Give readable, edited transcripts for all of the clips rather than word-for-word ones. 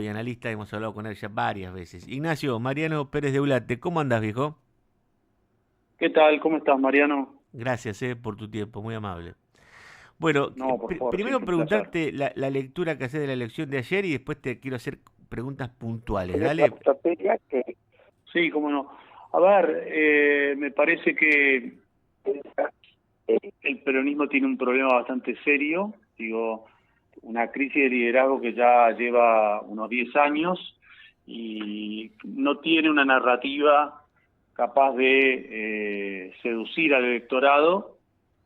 y analista, hemos hablado con él ya varias veces. Ignacio, Mariano Pérez de Ulate, ¿cómo andás, viejo? ¿Qué tal? ¿Cómo estás, Mariano? Gracias, por tu tiempo, muy amable. Bueno, No, por favor, primero siempre un placer. preguntarte la lectura que haces de la elección de ayer y después te quiero hacer preguntas puntuales, dale. Sí, cómo no. A ver, me parece que el peronismo tiene un problema bastante serio, digo, una crisis de liderazgo que ya lleva unos 10 años y no tiene una narrativa capaz de seducir al electorado.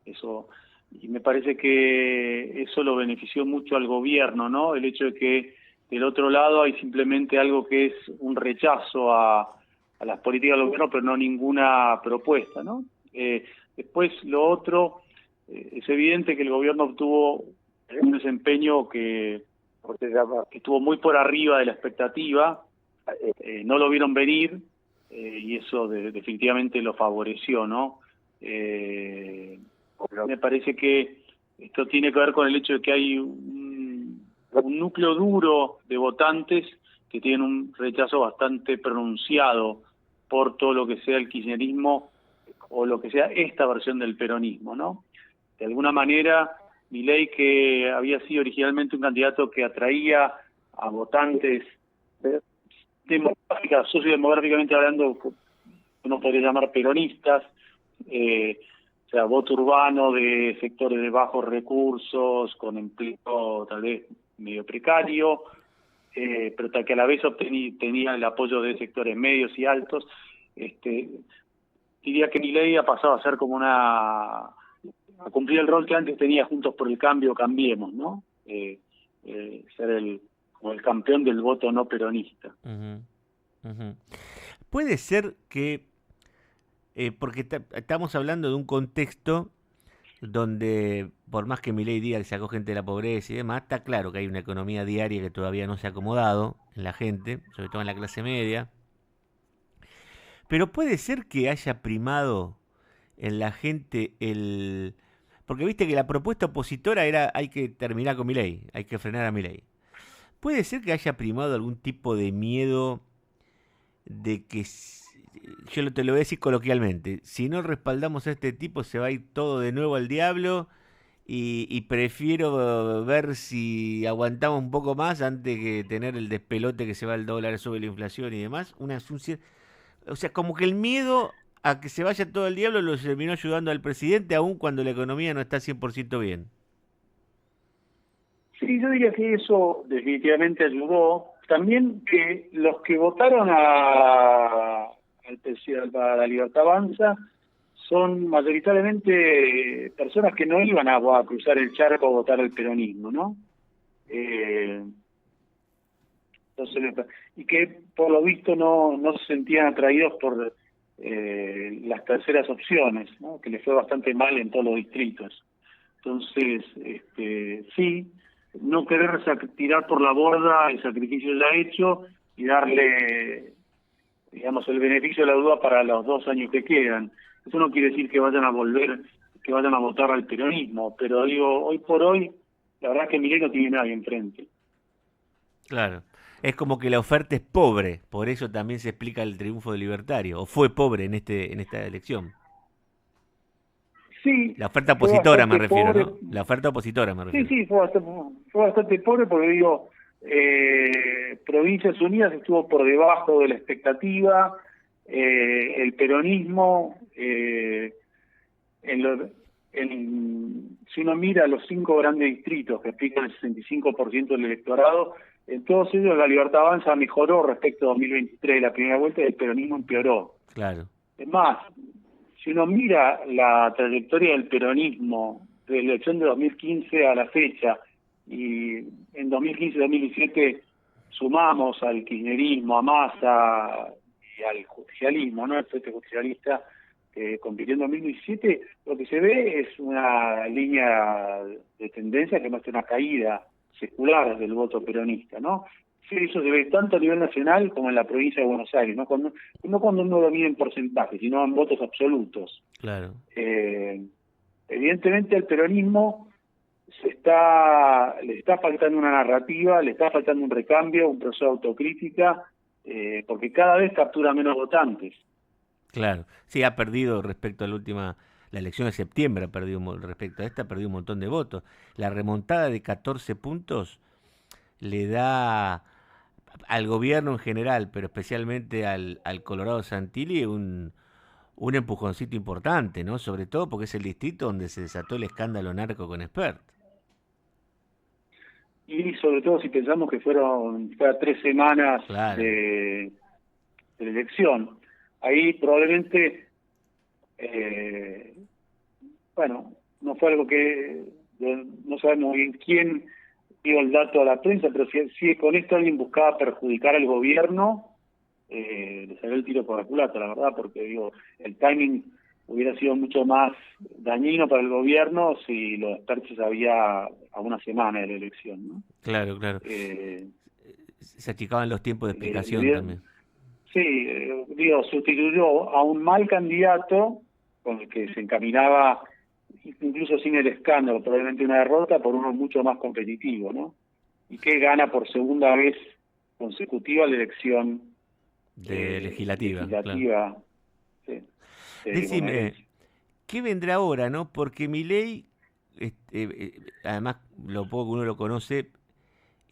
Eso, y me parece que eso lo benefició mucho al gobierno, ¿no? El hecho de que del otro lado hay simplemente algo que es un rechazo a las políticas del gobierno, pero no ninguna propuesta, ¿no? Después lo otro, es evidente que el gobierno obtuvo un desempeño que estuvo muy por arriba de la expectativa, no lo vieron venir, y eso definitivamente lo favoreció, ¿no? Me parece que esto tiene que ver con el hecho de que hay un núcleo duro de votantes que tienen un rechazo bastante pronunciado por todo lo que sea el kirchnerismo o lo que sea esta versión del peronismo, ¿no? De alguna manera, Milei, que había sido originalmente un candidato que atraía a votantes demográficas, sociodemográficamente hablando, uno podría llamar peronistas, o sea, voto urbano de sectores de bajos recursos, con empleo tal vez medio precario, pero que a la vez tenía el apoyo de sectores medios y altos. Diría que Milei ha pasado a ser como a cumplir el rol que antes tenía Juntos por el Cambio, Cambiemos, ¿no? Ser como el campeón del voto no peronista. Ujú, ujú. Puede ser que, porque estamos hablando de un contexto donde, por más que Milei diga que sacó gente de la pobreza y demás, está claro que hay una economía diaria que todavía no se ha acomodado en la gente, sobre todo en la clase media. Pero puede ser que haya primado en la gente el... Porque viste que la propuesta opositora era hay que terminar con Milei, hay que frenar a Milei. Puede ser que haya primado algún tipo de miedo de que, te lo voy a decir coloquialmente, si no respaldamos a este tipo se va a ir todo de nuevo al diablo y prefiero ver si aguantamos un poco más antes que tener el despelote que se va el dólar sobre la inflación y demás. O sea, como que el miedo a que se vaya todo el diablo lo terminó ayudando al presidente aun cuando la economía no está 100% bien. Sí, yo diría que eso definitivamente ayudó. También que los que votaron al presidente, a la Libertad Avanza, son mayoritariamente personas que no iban a cruzar el charco a votar al peronismo, ¿no? Eh, entonces, y que por lo visto no se sentían atraídos por las terceras opciones, ¿no? Que les fue bastante mal en todos los distritos. Entonces, sí, no querer tirar por la borda el sacrificio ya hecho y darle, digamos, el beneficio de la duda para los 2 años que quedan. Eso no quiere decir que vayan a volver, que vayan a votar al peronismo, pero digo, hoy por hoy, la verdad es que Milei no tiene nadie enfrente. Claro. Es como que la oferta es pobre, por eso también se explica el triunfo del libertario, o fue pobre en esta elección. Sí, La oferta fue opositora me bastante refiero, pobre. ¿no? La oferta opositora me Sí, refiero. sí, fue bastante pobre porque digo, Provincias Unidas estuvo por debajo de la expectativa, el peronismo, en lo- si uno mira los 5 grandes distritos que explican el 65% del electorado, en todos ellos la Libertad Avanza mejoró respecto a 2023, la primera vuelta, y el peronismo empeoró. Claro. Es más, si uno mira la trayectoria del peronismo de la elección de 2015 a la fecha, y en 2015-2017 sumamos al kirchnerismo, a Massa y al justicialismo, ¿no? El frente justicialista que compitió en 2017, lo que se ve es una línea de tendencia que muestra una caída secular del voto peronista, ¿no? Sí, eso se ve tanto a nivel nacional como en la provincia de Buenos Aires, no cuando uno lo mide en porcentaje, sino en votos absolutos. Claro. Eh, Evidentemente el peronismo le está faltando una narrativa, le está faltando un recambio, un proceso de autocrítica, porque cada vez captura menos votantes. Claro, sí, ha perdido respecto a la elección de septiembre, ha perdido respecto a esta, ha perdido un montón de votos. La remontada de 14 puntos le da al gobierno en general, pero especialmente al Colorado Santilli, un empujoncito importante, ¿no? Sobre todo porque es el distrito donde se desató el escándalo narco con Expert. Y sobre todo si pensamos que fue a 3 semanas Claro. de la elección. Ahí probablemente, eh, bueno, no fue algo que no sabemos bien quién dio el dato a la prensa, pero si con esto alguien buscaba perjudicar al gobierno, le salió el tiro por la culata, la verdad, porque digo, el timing hubiera sido mucho más dañino para el gobierno si lo de Expert se sabía a una semana de la elección, ¿no? Claro, claro. Eh, Se achicaban los tiempos de le explicación también. sí, digo, sustituyó a un mal candidato con el que se encaminaba, incluso sin el escándalo, probablemente una derrota, por uno mucho más competitivo, ¿no? Y que gana por segunda vez consecutiva la elección De legislativa, claro. legislativa, sí, Decime, bonaerense. ¿qué vendrá ahora, no? Porque Milei, además, lo poco que uno lo conoce,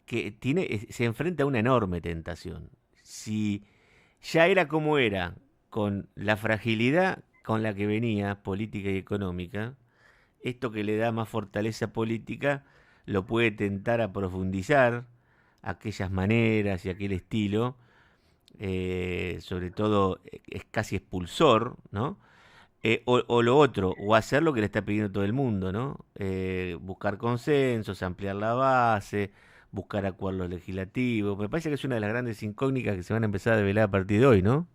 que se enfrenta a una enorme tentación. Si ya era como era, con la fragilidad con la que venía política y económica, esto que le da más fortaleza política lo puede tentar a profundizar aquellas maneras y aquel estilo, sobre todo es casi expulsor, ¿no? O lo otro, o hacer lo que le está pidiendo todo el mundo, ¿no? Buscar consensos, ampliar la base, buscar acuerdos legislativos. Me parece que es una de las grandes incógnitas que se van a empezar a develar a partir de hoy, ¿no?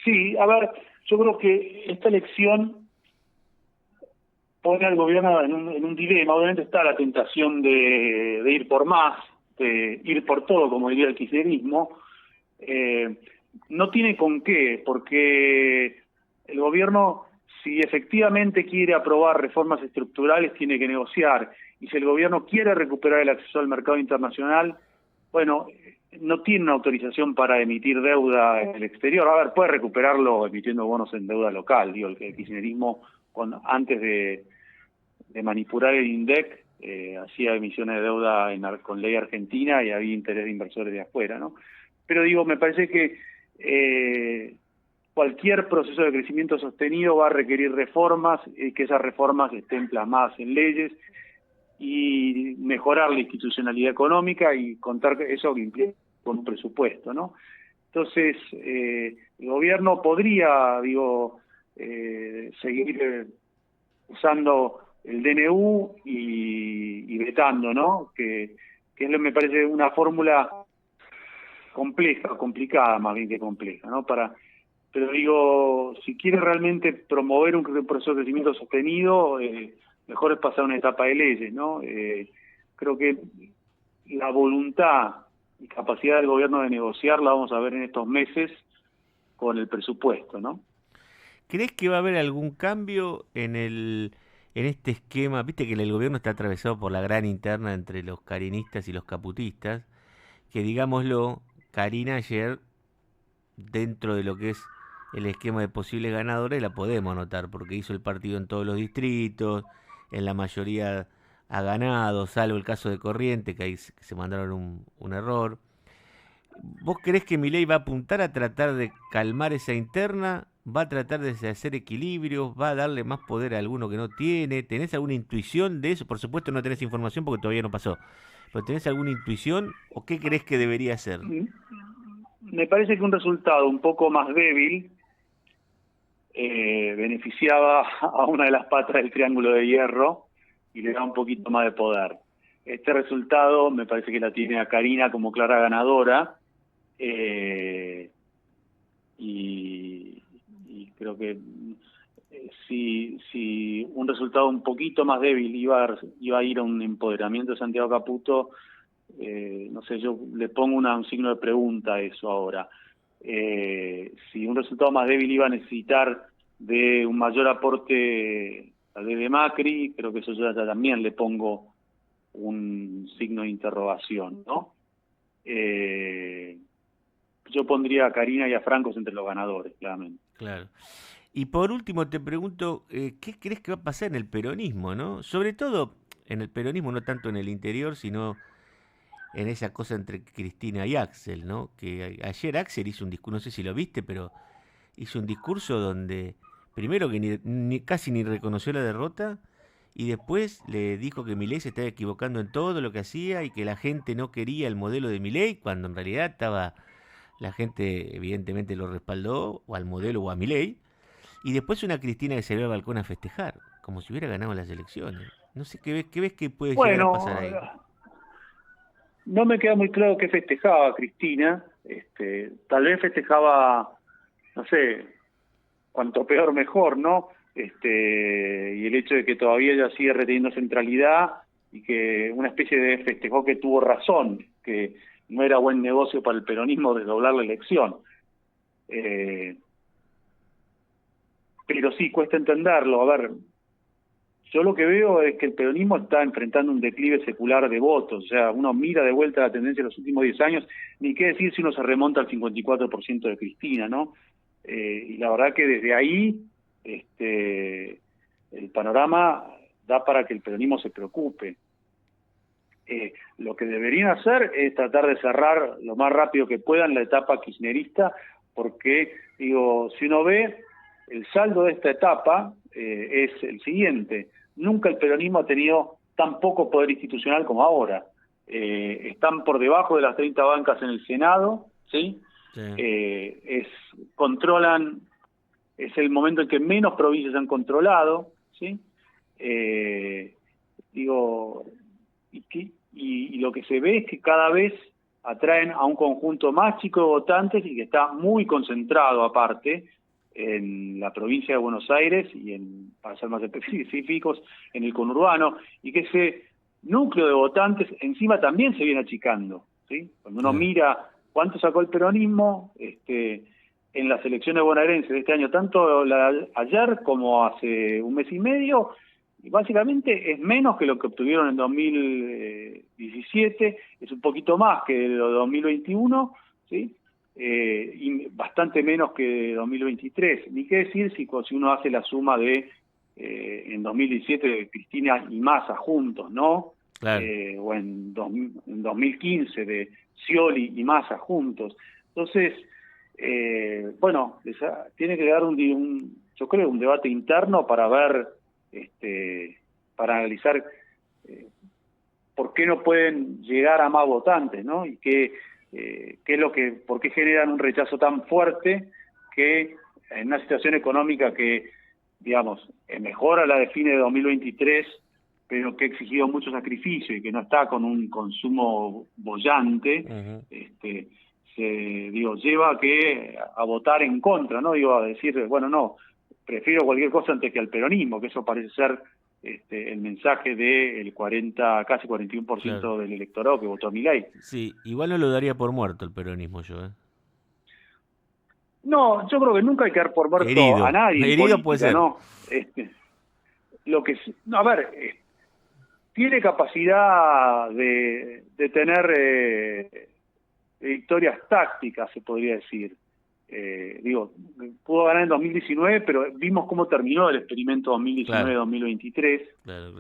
Sí, a ver, yo creo que esta elección pone al gobierno en un dilema. Obviamente está la tentación de ir por más, de ir por todo, como diría el kirchnerismo. Eh, no tiene con qué, porque el gobierno, si efectivamente quiere aprobar reformas estructurales, tiene que negociar. Y si el gobierno quiere recuperar el acceso al mercado internacional, bueno, no tiene una autorización para emitir deuda en el exterior. A ver, puede recuperarlo emitiendo bonos en deuda local. Digo, el kirchnerismo, antes de manipular el INDEC, hacía emisiones de deuda con ley argentina y había interés de inversores de afuera, ¿no? Pero digo, me parece que cualquier proceso de crecimiento sostenido va a requerir reformas, que esas reformas estén plasmadas en leyes y mejorar la institucionalidad económica y contar eso que implica con un presupuesto, ¿no? Entonces, el gobierno podría, digo, seguir usando el DNU y vetando, ¿no? Que me parece una fórmula compleja, complicada más bien que compleja, ¿no? Pero digo, si quiere realmente promover un proceso de crecimiento sostenido, mejor es pasar una etapa de leyes, ¿no? Creo que la voluntad y capacidad del gobierno de negociar la vamos a ver en estos meses con el presupuesto, ¿no? ¿Crees que va a haber algún cambio en este esquema? Viste que el gobierno está atravesado por la gran interna entre los carinistas y los caputistas, que digámoslo, Karina ayer, dentro de lo que es el esquema de posibles ganadores, la podemos notar, porque hizo el partido en todos los distritos, en la mayoría ha ganado, salvo el caso de Corriente, que ahí se mandaron un error. ¿Vos creés que Milei va a apuntar a tratar de calmar esa interna? ¿Va a tratar de hacer equilibrios? ¿Va a darle más poder a alguno que no tiene? ¿Tenés alguna intuición de eso? Por supuesto no tenés información porque todavía no pasó. ¿Pero tenés alguna intuición o qué creés que debería hacer? Me parece que un resultado un poco más débil beneficiaba a una de las patas del triángulo de hierro y le da un poquito más de poder. Este resultado me parece que la tiene a Karina como clara ganadora, y creo que si un resultado un poquito más débil iba a ir a un empoderamiento de Santiago Caputo, no sé, yo le pongo un signo de pregunta a eso ahora. Si un resultado más débil iba a necesitar de un mayor aporte La D de Macri, creo que eso ya también le pongo un signo de interrogación, ¿no? Yo pondría a Karina y a Francos entre los ganadores, claramente. Claro. Y por último te pregunto, ¿qué crees que va a pasar en el peronismo, no? Sobre todo en el peronismo, no tanto en el interior, sino en esa cosa entre Cristina y Axel, ¿no? Que ayer Axel hizo un discurso, no sé si lo viste, pero hizo un discurso donde primero que casi ni reconoció la derrota y después le dijo que Milei se estaba equivocando en todo lo que hacía y que la gente no quería el modelo de Milei cuando en realidad estaba la gente evidentemente lo respaldó o al modelo o a Milei y después una Cristina que se ve al balcón a festejar como si hubiera ganado las elecciones. No sé qué ves que puede llegar a pasar Bueno, ahí. no me queda muy claro qué festejaba Cristina. Tal vez festejaba, no sé, cuanto peor mejor, ¿no? Y el hecho de que todavía ella sigue reteniendo centralidad y que una especie de festejó que tuvo razón, que no era buen negocio para el peronismo desdoblar la elección. Pero sí, cuesta entenderlo. A ver, yo lo que veo es que el peronismo está enfrentando un declive secular de votos. O sea, uno mira de vuelta la tendencia de los últimos 10 años, ni qué decir si uno se remonta al 54% de Cristina, ¿no? Y la verdad que desde ahí el panorama da para que el peronismo se preocupe. Lo que deberían hacer es tratar de cerrar lo más rápido que puedan la etapa kirchnerista, porque, digo, si uno ve, el saldo de esta etapa es el siguiente. Nunca el peronismo ha tenido tan poco poder institucional como ahora. Están por debajo de las 30 bancas en el Senado, ¿sí? Sí. Controlan, es el momento en que menos provincias han controlado, ¿sí? Digo, y lo que se ve es que cada vez atraen a un conjunto más chico de votantes y que está muy concentrado aparte en la provincia de Buenos Aires y para ser más específicos, en el conurbano, y que ese núcleo de votantes encima también se viene achicando, ¿sí? Cuando uno mira cuánto sacó el peronismo en las elecciones bonaerenses de este año, tanto ayer como hace un mes y medio, y básicamente es menos que lo que obtuvieron en 2017, es un poquito más que lo de 2021, ¿sí? Y bastante menos que 2023. Ni qué decir si uno hace la suma de en 2017 de Cristina y Massa juntos, ¿no? Claro. O en 2015 de Scioli y Massa juntos. Entonces, bueno, tiene que dar yo creo, un debate interno para ver, para analizar por qué no pueden llegar a más votantes, ¿no? Y qué es por qué generan un rechazo tan fuerte que en una situación económica que, digamos, mejora la de fines de 2023, pero que ha exigido mucho sacrificio y que no está con un consumo boyante, lleva a votar en contra, ¿no? A decir, bueno, no, prefiero cualquier cosa antes que al peronismo, que eso parece ser el mensaje del casi 41% Claro. del electorado que votó a Milei. Sí, igual no lo daría por muerto el peronismo yo, ¿eh? No, yo creo que nunca hay que dar por muerto a Herido. nadie en Herido puede política, ser. ¿no? A ver, tiene capacidad de tener victorias tácticas, se podría decir. Pudo ganar en 2019, pero vimos cómo terminó el experimento Claro, 2019-2023. claro.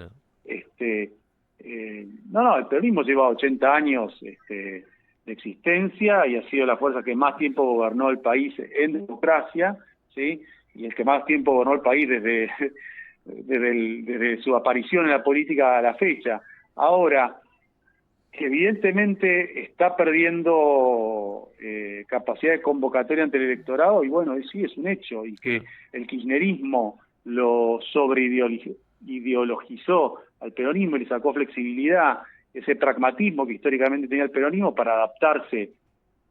No, el peronismo lleva 80 años de existencia y ha sido la fuerza que más tiempo gobernó el país en democracia, ¿sí? Y el que más tiempo gobernó el país desde su aparición en la política a la fecha. Ahora, evidentemente está perdiendo capacidad de convocatoria ante el electorado, y bueno, sí, es un hecho, y que el kirchnerismo lo sobreideologizó al peronismo y le sacó flexibilidad, ese pragmatismo que históricamente tenía el peronismo para adaptarse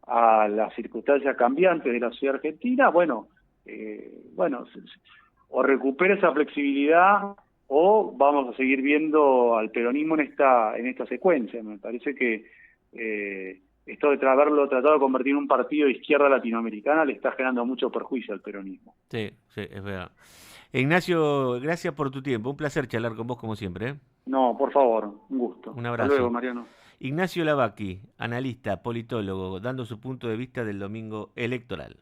a las circunstancias cambiantes de la sociedad argentina, bueno, o recupera esa flexibilidad o vamos a seguir viendo al peronismo en esta secuencia. Me parece que esto de haberlo tratado de convertir en un partido de izquierda latinoamericana le está generando mucho perjuicio al peronismo. Sí, es verdad. Ignacio, gracias por tu tiempo. Un placer charlar con vos como siempre, ¿eh? No, por favor, un gusto. Un Hasta luego, abrazo. Mariano. Ignacio Lavacchi, analista, politólogo, dando su punto de vista del domingo electoral.